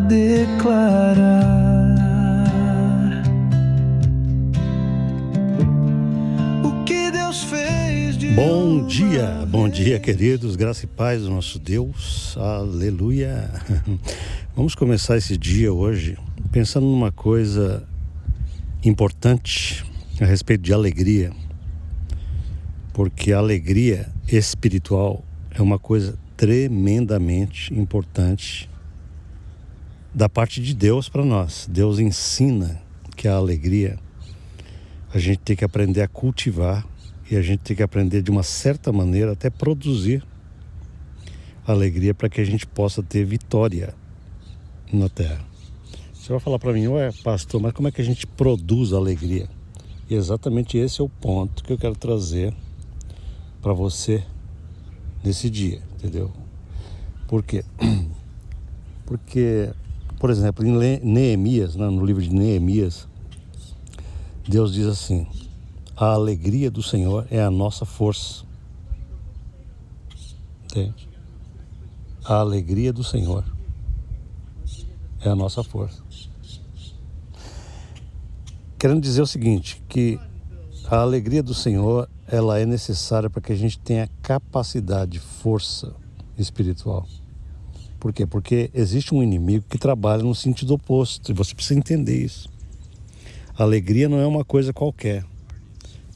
declarar o que Deus fez de Bom dia, queridos, graça e paz do nosso Deus, aleluia. Vamos começar esse dia hoje pensando numa coisa importante a respeito de alegria, porque a alegria espiritual é uma coisa tremendamente importante da parte de Deus para nós. Deus ensina que a alegria a gente tem que aprender a cultivar e a gente tem que aprender de uma certa maneira até produzir alegria para que a gente possa ter vitória na terra. Você vai falar para mim, ué, pastor, mas como é que a gente produz alegria? E exatamente esse é o ponto que eu quero trazer para você nesse dia, entendeu? Por quê? Porque, por exemplo, em Neemias, no livro de Neemias, Deus diz assim: a alegria do Senhor é a nossa força. Entende? A alegria do Senhor é a nossa força. Querendo dizer o seguinte, que a alegria do Senhor, ela é necessária para que a gente tenha capacidade, força espiritual. Por quê? Porque existe um inimigo que trabalha no sentido oposto, e você precisa entender isso. A alegria não é uma coisa qualquer.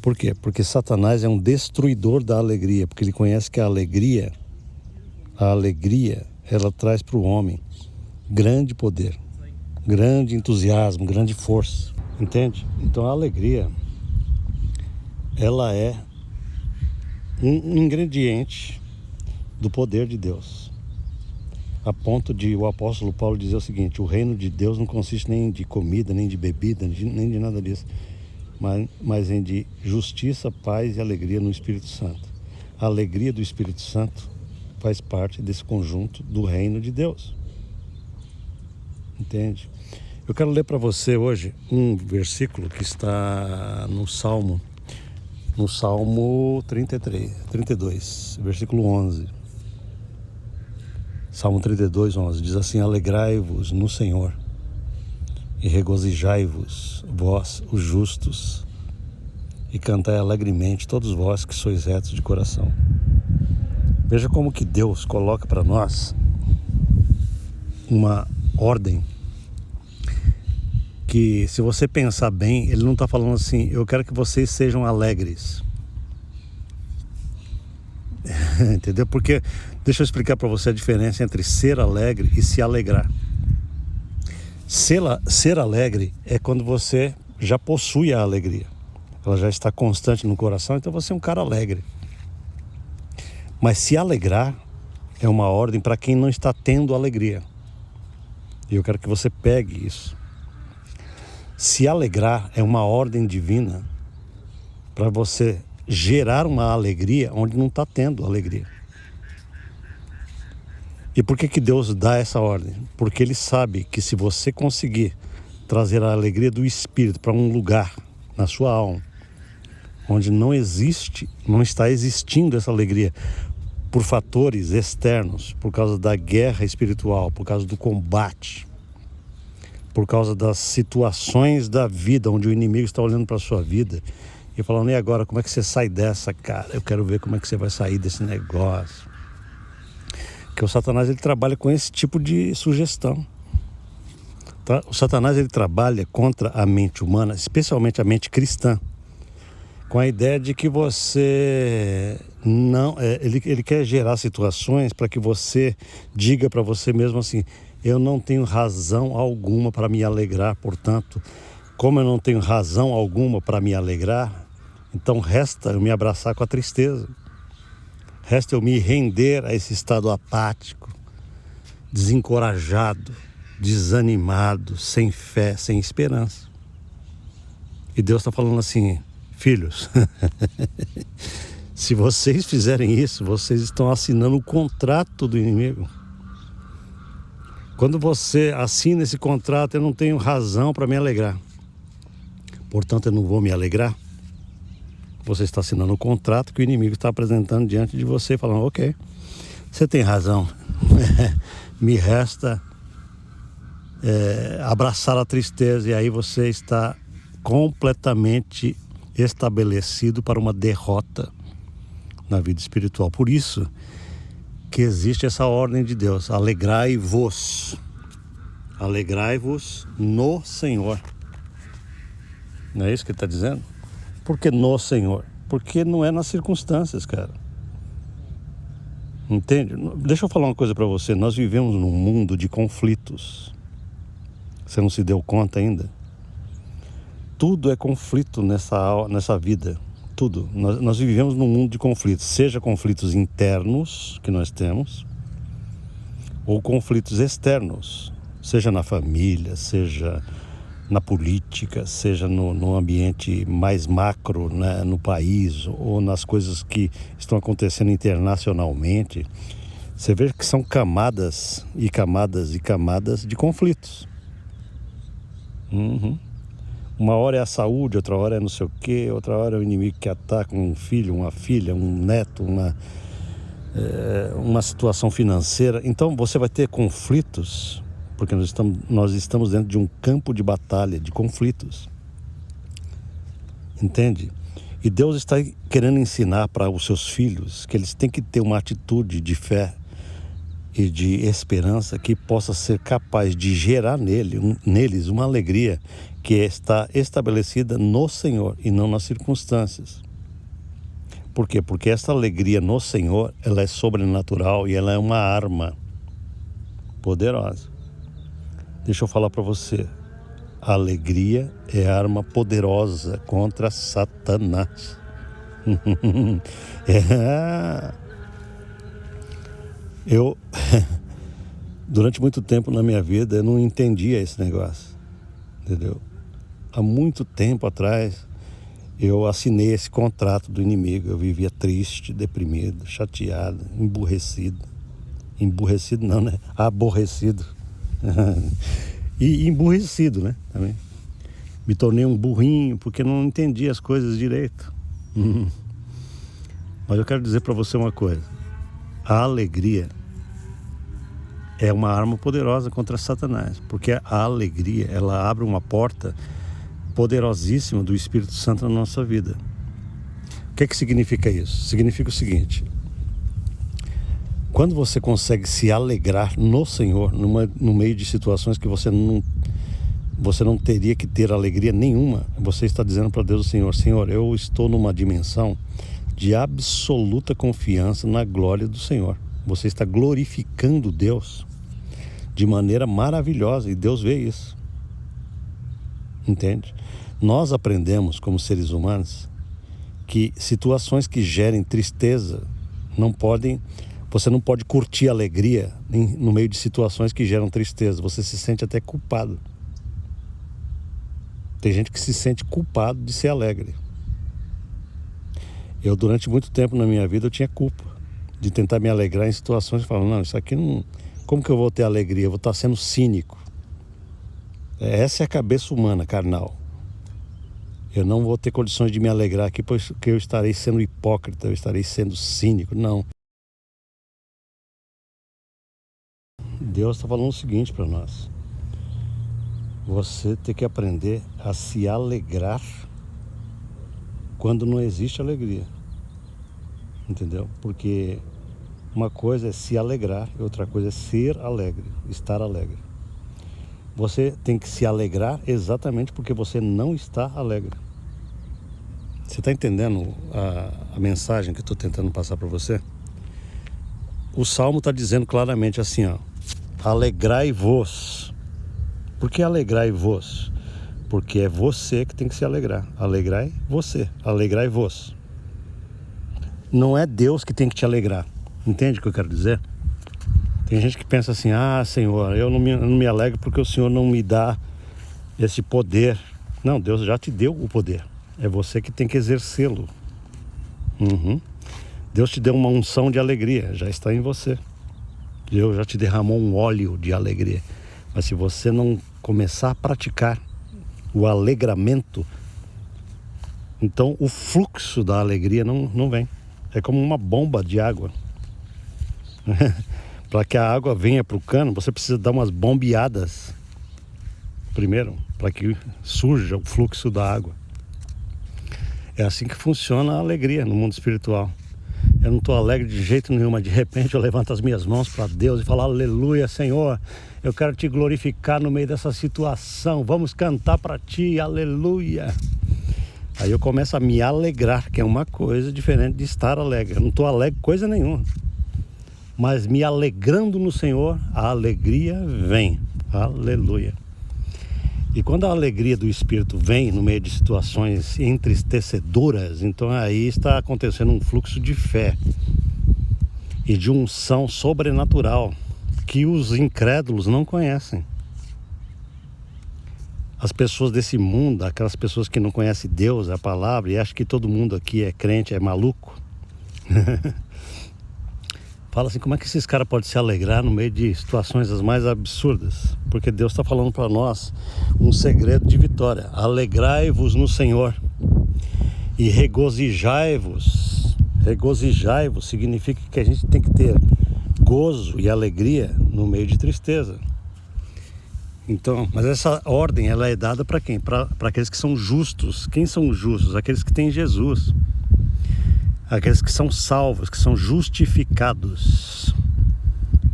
Por quê? Porque Satanás é um destruidor da alegria, porque ele conhece que a alegria, ela traz para o homem grande poder, grande entusiasmo, grande força, entende? Então a alegria, ela é um ingrediente do poder de Deus, a ponto de o apóstolo Paulo dizer o seguinte: o reino de Deus não consiste nem de comida, nem de bebida, nem de nada disso, mas em de justiça, paz e alegria no Espírito Santo. A alegria do Espírito Santo faz parte desse conjunto do reino de Deus. Entende? Eu quero ler para você hoje um versículo que está no Salmo 32, versículo 11. Salmo 32, 11, diz assim: alegrai-vos no Senhor e regozijai-vos, vós, os justos, e cantai alegremente, todos vós que sois retos de coração. Veja como que Deus coloca para nós uma ordem que, se você pensar bem, ele não está falando assim: eu quero que vocês sejam alegres. Entendeu? Porque, deixa eu explicar para você a diferença entre ser alegre e se alegrar. Ser alegre é quando você já possui a alegria. Ela já está constante no coração, então você é um cara alegre. Mas se alegrar é uma ordem para quem não está tendo alegria. E eu quero que você pegue isso. Se alegrar é uma ordem divina para você gerar uma alegria onde não está tendo alegria. E por que Deus dá essa ordem? Porque Ele sabe que se você conseguir trazer a alegria do Espírito para um lugar na sua alma, onde não está existindo essa alegria, por fatores externos, por causa da guerra espiritual, por causa do combate, por causa das situações da vida, onde o inimigo está olhando para a sua vida e falando: e agora, como é que você sai dessa, cara? Eu quero ver como é que você vai sair desse negócio. Porque o Satanás, ele trabalha com esse tipo de sugestão. Tá? O Satanás, ele trabalha contra a mente humana, especialmente a mente cristã, com a ideia de que você não... Ele quer gerar situações para que você diga para você mesmo assim: eu não tenho razão alguma para me alegrar, portanto, como eu não tenho razão alguma para me alegrar, então resta eu me abraçar com a tristeza. Resta eu me render a esse estado apático, desencorajado, desanimado, sem fé, sem esperança. E Deus está falando assim: filhos, se vocês fizerem isso, vocês estão assinando o contrato do inimigo. Quando você assina esse contrato: eu não tenho razão para me alegrar, portanto eu não vou me alegrar. Você está assinando um contrato que o inimigo está apresentando diante de você, falando: ok, você tem razão, me resta abraçar a tristeza, e aí você está completamente estabelecido para uma derrota na vida espiritual. Por isso que existe essa ordem de Deus: alegrai-vos no Senhor. Não é isso que ele está dizendo? Por que no Senhor? Porque não é nas circunstâncias, cara. Entende? Deixa eu falar uma coisa para você. Nós vivemos num mundo de conflitos. Você não se deu conta ainda? Tudo é conflito nessa vida. Tudo. Nós vivemos num mundo de conflitos. Seja conflitos internos que nós temos, ou conflitos externos. Seja na família, seja na política, seja no ambiente mais macro, né, no país, ou nas coisas que estão acontecendo internacionalmente. Você vê que são camadas e camadas e camadas de conflitos. Uma hora é a saúde, outra hora é não sei o quê, outra hora é o inimigo que ataca um filho, uma filha, um neto, uma situação financeira. Então você vai ter conflitos, porque nós estamos dentro de um campo de batalha, de conflitos. Entende? E Deus está querendo ensinar para os seus filhos que eles têm que ter uma atitude de fé e de esperança que possa ser capaz de gerar neles uma alegria que está estabelecida no Senhor e não nas circunstâncias. Por quê? Porque essa alegria no Senhor, ela é sobrenatural e ela é uma arma poderosa. Deixa eu falar para você, a alegria é arma poderosa contra Satanás. Eu, durante muito tempo na minha vida, eu não entendia esse negócio, entendeu? Há muito tempo atrás, eu assinei esse contrato do inimigo. Eu vivia triste, deprimido, chateado, emburrecido. Emburrecido não, né? Aborrecido. E emburrecido, né? Também. Me tornei um burrinho porque não entendia as coisas direito. Mas eu quero dizer para você uma coisa: a alegria é uma arma poderosa contra Satanás, porque a alegria, ela abre uma porta poderosíssima do Espírito Santo na nossa vida. O que significa isso? Significa o seguinte: quando você consegue se alegrar no Senhor, no meio de situações que você não teria que ter alegria nenhuma, você está dizendo para Deus: Senhor, eu estou numa dimensão de absoluta confiança na glória do Senhor. Você está glorificando Deus de maneira maravilhosa, e Deus vê isso. Entende? Nós aprendemos como seres humanos que situações que gerem tristeza você não pode curtir alegria no meio de situações que geram tristeza. Você se sente até culpado. Tem gente que se sente culpado de ser alegre. Eu, durante muito tempo na minha vida, eu tinha culpa de tentar me alegrar em situações que falam: não, isso aqui não... Como que eu vou ter alegria? Eu vou estar sendo cínico. Essa é a cabeça humana, carnal. Eu não vou ter condições de me alegrar aqui porque eu estarei sendo hipócrita, eu estarei sendo cínico. Não. Deus está falando o seguinte para nós: você tem que aprender a se alegrar quando não existe alegria. Entendeu? Porque uma coisa é se alegrar e outra coisa é ser alegre, estar alegre. Você tem que se alegrar exatamente porque você não está alegre. Você está entendendo a mensagem que eu estou tentando passar para você? O Salmo está dizendo claramente assim, ó: alegrai-vos. Por que alegrai-vos? Porque é você que tem que se alegrar. Alegrai você, alegrai-vos. Não é Deus que tem que te alegrar. Entende o que eu quero dizer? Tem gente que pensa assim: ah, Senhor, eu não me alegro porque o Senhor não me dá esse poder. Não, Deus já te deu o poder. É você que tem que exercê-lo. Deus te deu uma unção de alegria, já está em você. Deus já te derramou um óleo de alegria. Mas se você não começar a praticar o alegramento, então o fluxo da alegria não vem. É como uma bomba de água. Para que a água venha para o cano, você precisa dar umas bombeadas primeiro, para que surja o fluxo da água. É assim que funciona a alegria no mundo espiritual. Eu não estou alegre de jeito nenhum, mas de repente eu levanto as minhas mãos para Deus e falo: aleluia, Senhor, eu quero te glorificar no meio dessa situação, vamos cantar para ti, aleluia. Aí eu começo a me alegrar, que é uma coisa diferente de estar alegre. Eu não estou alegre coisa nenhuma, mas me alegrando no Senhor, a alegria vem, aleluia. E quando a alegria do Espírito vem no meio de situações entristecedoras, então aí está acontecendo um fluxo de fé e de unção sobrenatural que os incrédulos não conhecem. As pessoas desse mundo, aquelas pessoas que não conhecem Deus, a palavra, e acham que todo mundo aqui é crente, é maluco. Fala assim, como é que esses caras podem se alegrar no meio de situações as mais absurdas? Porque Deus está falando para nós um segredo de vitória. Alegrai-vos no Senhor e regozijai-vos. Regozijai-vos significa que a gente tem que ter gozo e alegria no meio de tristeza. Então, mas essa ordem ela é dada para quem? Para aqueles que são justos. Quem são os justos? Aqueles que têm Jesus. Aqueles que são salvos, que são justificados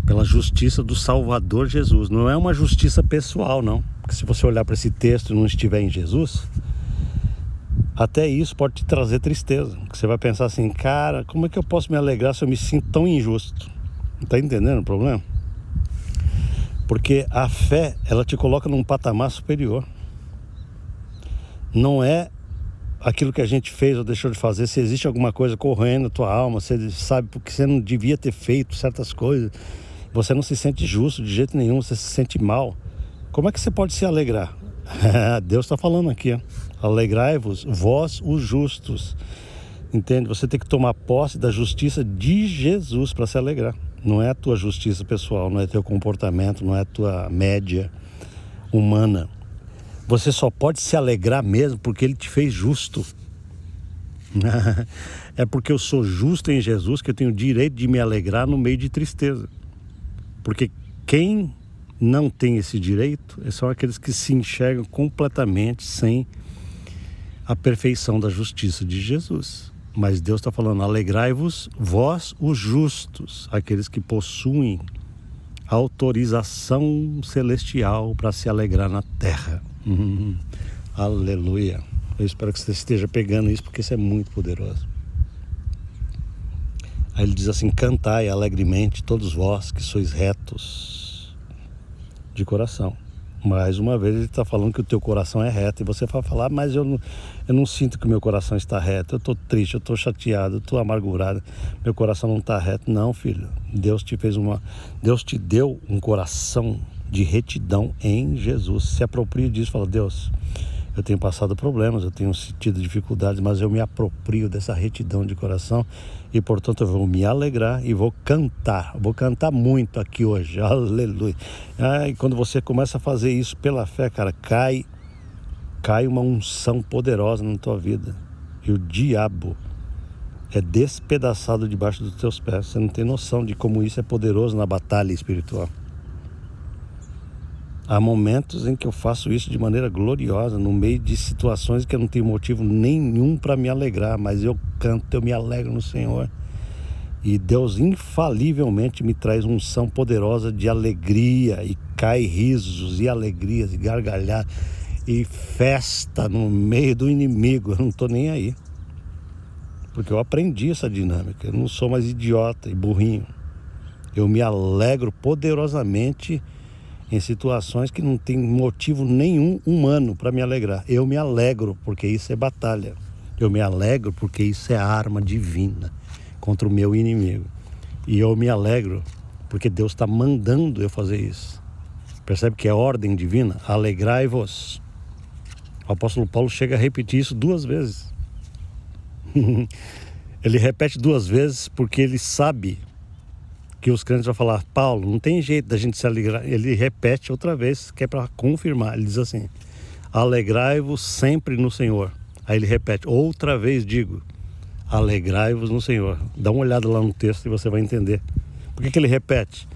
pela justiça do Salvador Jesus. Não é uma justiça pessoal, não. Porque se você olhar para esse texto e não estiver em Jesus, até isso pode te trazer tristeza. Porque você vai pensar assim, cara, como é que eu posso me alegrar se eu me sinto tão injusto? Não está entendendo o problema? Porque a fé, ela te coloca num patamar superior. Não é aquilo que a gente fez ou deixou de fazer, se existe alguma coisa correndo na tua alma, você sabe porque você não devia ter feito certas coisas, você não se sente justo de jeito nenhum, você se sente mal. Como é que você pode se alegrar? Deus está falando aqui, ó. Alegrai-vos, vós os justos. Entende? Você tem que tomar posse da justiça de Jesus para se alegrar. Não é a tua justiça pessoal, não é teu comportamento, não é a tua média humana. Você só pode se alegrar mesmo porque Ele te fez justo. É porque eu sou justo em Jesus que eu tenho o direito de me alegrar no meio de tristeza. Porque quem não tem esse direito são aqueles que se enxergam completamente sem a perfeição da justiça de Jesus. Mas Deus está falando, alegrai-vos vós os justos, aqueles que possuem autorização celestial para se alegrar na terra. Aleluia. Eu espero que você esteja pegando isso, porque isso é muito poderoso. Aí ele diz assim, cantai alegremente todos vós que sois retos de coração. Mais uma vez ele está falando que o teu coração é reto, e você vai falar, mas eu não sinto que o meu coração está reto, eu estou triste, eu estou chateado, eu estou amargurado, meu coração não está reto. Não, filho, Deus te deu um coração de retidão em Jesus. Se aproprie disso, fala, Deus, eu tenho passado problemas, eu tenho tido dificuldades, mas eu me aproprio dessa retidão de coração e, portanto, eu vou me alegrar e vou cantar muito aqui hoje, aleluia. E quando você começa a fazer isso pela fé, cara, cai uma unção poderosa na tua vida e o diabo é despedaçado debaixo dos teus pés. Você não tem noção de como isso é poderoso na batalha espiritual. Há momentos em que eu faço isso de maneira gloriosa, no meio de situações que eu não tenho motivo nenhum para me alegrar, mas eu canto, eu me alegro no Senhor. E Deus infalivelmente me traz unção poderosa de alegria, e cai risos e alegrias e gargalhadas e festa no meio do inimigo. Eu não estou nem aí, porque eu aprendi essa dinâmica. Eu não sou mais idiota e burrinho. Eu me alegro poderosamente em situações que não tem motivo nenhum humano para me alegrar. Eu me alegro porque isso é batalha. Eu me alegro porque isso é arma divina contra o meu inimigo. E eu me alegro porque Deus está mandando eu fazer isso. Percebe que é ordem divina? Alegrai-vos. O apóstolo Paulo chega a repetir isso 2 vezes. Ele repete 2 vezes porque ele sabe que os crentes vão falar, Paulo, não tem jeito da gente se alegrar. Ele repete outra vez, que é para confirmar. Ele diz assim, alegrai-vos sempre no Senhor. Aí ele repete, outra vez digo, alegrai-vos no Senhor. Dá uma olhada lá no texto e você vai entender. Por que ele repete?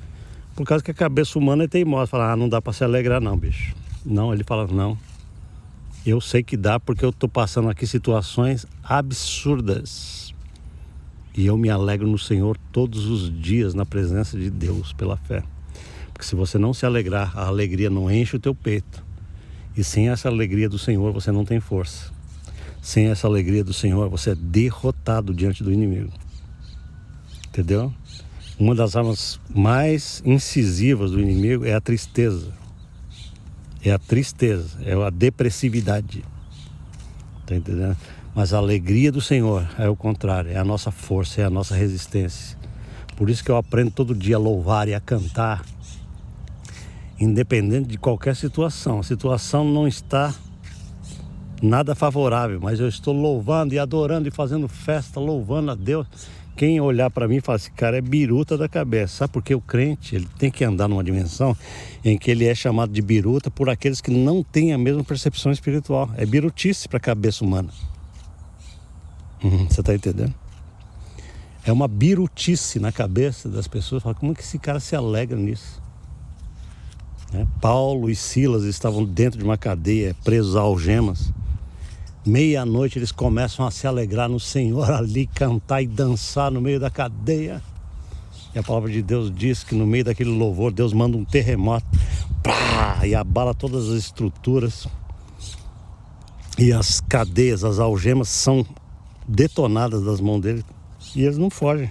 Por causa que a cabeça humana é teimosa. Fala, não dá para se alegrar não, bicho. Não, ele fala, não. Eu sei que dá porque eu estou passando aqui situações absurdas. E eu me alegro no Senhor todos os dias na presença de Deus pela fé. Porque se você não se alegrar, a alegria não enche o teu peito. E sem essa alegria do Senhor você não tem força. Sem essa alegria do Senhor você é derrotado diante do inimigo. Entendeu? Uma das armas mais incisivas do inimigo é a tristeza. É a tristeza, é a depressividade. Tá entendendo? Mas a alegria do Senhor é o contrário, é a nossa força, é a nossa resistência. Por isso que eu aprendo todo dia a louvar e a cantar, independente de qualquer situação. A situação não está nada favorável, mas eu estou louvando e adorando e fazendo festa, louvando a Deus. Quem olhar para mim e falar, esse cara é biruta da cabeça. Sabe por que o crente ele tem que andar numa dimensão em que ele é chamado de biruta por aqueles que não têm a mesma percepção espiritual. É birutice para a cabeça humana. Você está entendendo? É uma birutice na cabeça das pessoas. Fala, como é que esse cara se alegra nisso? Paulo e Silas estavam dentro de uma cadeia, presos a algemas. Meia-noite eles começam a se alegrar no Senhor ali, cantar e dançar no meio da cadeia. E a palavra de Deus diz que no meio daquele louvor, Deus manda um terremoto, e abala todas as estruturas. E as cadeias, as algemas são detonadas das mãos deles. E eles não fogem.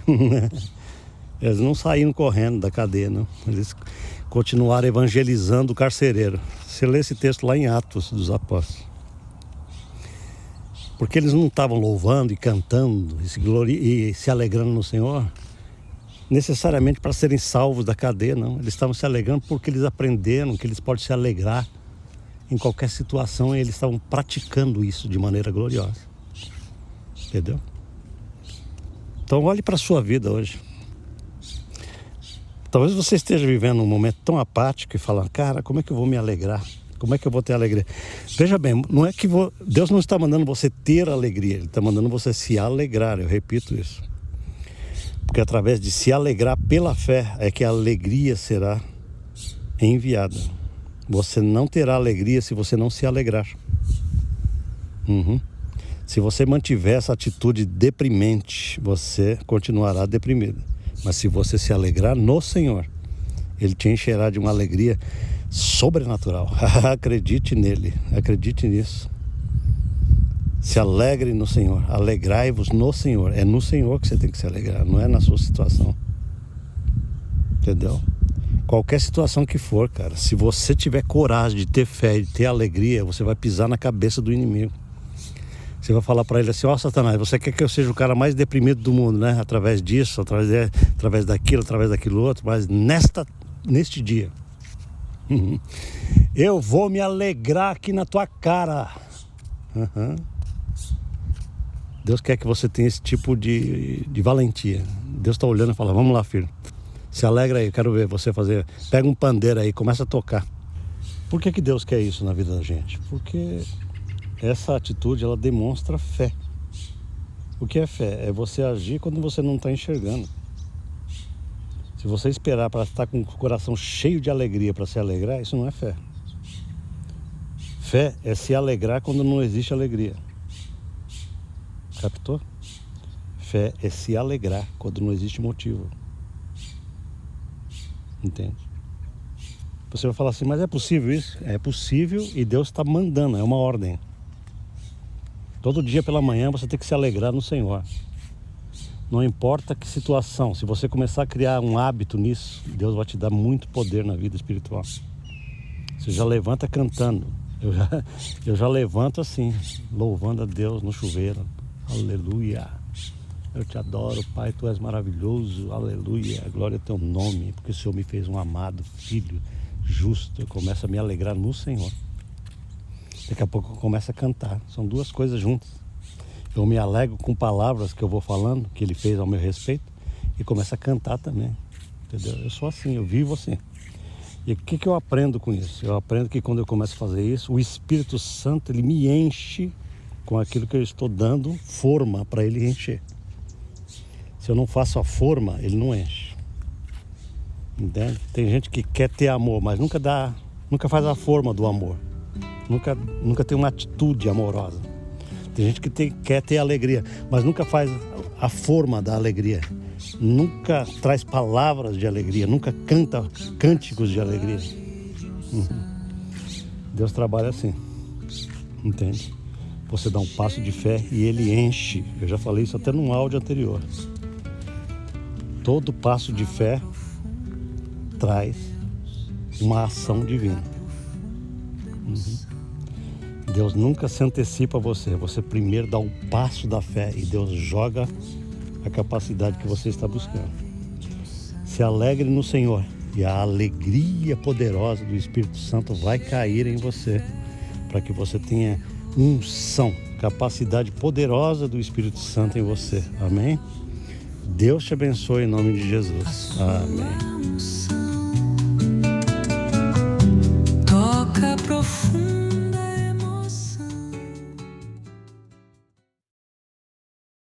Eles não saíram correndo da cadeia, não. Eles continuaram evangelizando o carcereiro. Você lê esse texto lá em Atos dos Apóstolos. Porque eles não estavam louvando e cantando e se alegrando no Senhor necessariamente para serem salvos da cadeia, não. Eles estavam se alegrando porque eles aprenderam que eles podem se alegrar em qualquer situação e eles estavam praticando isso de maneira gloriosa. Entendeu? Então olhe para a sua vida hoje. Talvez você esteja vivendo um momento tão apático e falando, cara, como é que eu vou me alegrar? Como é que eu vou ter alegria? Veja bem, não é que Deus não está mandando você ter alegria, Ele está mandando você se alegrar, eu repito isso. Porque através de se alegrar pela fé é que a alegria será enviada. Você não terá alegria se você não se alegrar. Se você mantiver essa atitude deprimente, você continuará deprimido. Mas se você se alegrar no Senhor, Ele te encherá de uma alegria sobrenatural. Acredite nele, acredite nisso. Se alegre no Senhor, alegrai-vos no Senhor. É no Senhor que você tem que se alegrar, não é na sua situação. Entendeu? Qualquer situação que for, cara, se você tiver coragem de ter fé e de ter alegria, você vai pisar na cabeça do inimigo. Você vai falar para ele assim, ó, Satanás, você quer que eu seja o cara mais deprimido do mundo, né? Através disso, através daquilo outro, mas neste dia eu vou me alegrar aqui na tua cara. Deus quer que você tenha esse tipo de valentia. Deus está olhando e fala, vamos lá, filho, se alegra aí, quero ver você fazer. Pega um pandeiro aí, começa a tocar. Por que Deus quer isso na vida da gente? Porque essa atitude, ela demonstra fé. O que é fé? É você agir quando você não está enxergando. Se você esperar para estar com o coração cheio de alegria para se alegrar, isso não é fé. Fé é se alegrar quando não existe alegria. Captou? Fé é se alegrar quando não existe motivo. Entende? Você vai falar assim, mas é possível isso? É possível e Deus está mandando, é uma ordem. Todo dia pela manhã você tem que se alegrar no Senhor. Não importa que situação, se você começar a criar um hábito nisso, Deus vai te dar muito poder na vida espiritual. Você já levanta cantando. Eu já levanto assim, louvando a Deus no chuveiro. Aleluia. Eu te adoro, Pai, Tu és maravilhoso. Aleluia. Glória ao Teu nome, porque o Senhor me fez um amado filho justo. Eu começo a me alegrar no Senhor. Daqui a pouco eu começo a cantar. São duas coisas juntas. Eu me alegro com palavras que eu vou falando, que Ele fez ao meu respeito, e começo a cantar também. Entendeu? Eu sou assim, eu vivo assim. E o que eu aprendo com isso? Eu aprendo que quando eu começo a fazer isso, o Espírito Santo, ele me enche com aquilo que eu estou dando forma para ele encher. Se eu não faço a forma, ele não enche. Entende? Tem gente que quer ter amor, mas nunca faz a forma do amor. nunca tem uma atitude amorosa. Tem gente que quer ter alegria, mas nunca faz a forma da alegria. Nunca traz palavras de alegria, nunca canta cânticos de alegria. Deus trabalha assim, entende? Você dá um passo de fé e Ele enche. Eu já falei isso até num áudio anterior. Todo passo de fé traz uma ação divina. Deus nunca se antecipa a você. Você primeiro dá o passo da fé e Deus joga a capacidade que você está buscando. Se alegre no Senhor e a alegria poderosa do Espírito Santo vai cair em você, para que você tenha unção, capacidade poderosa do Espírito Santo em você. Amém? Deus te abençoe em nome de Jesus. Amém.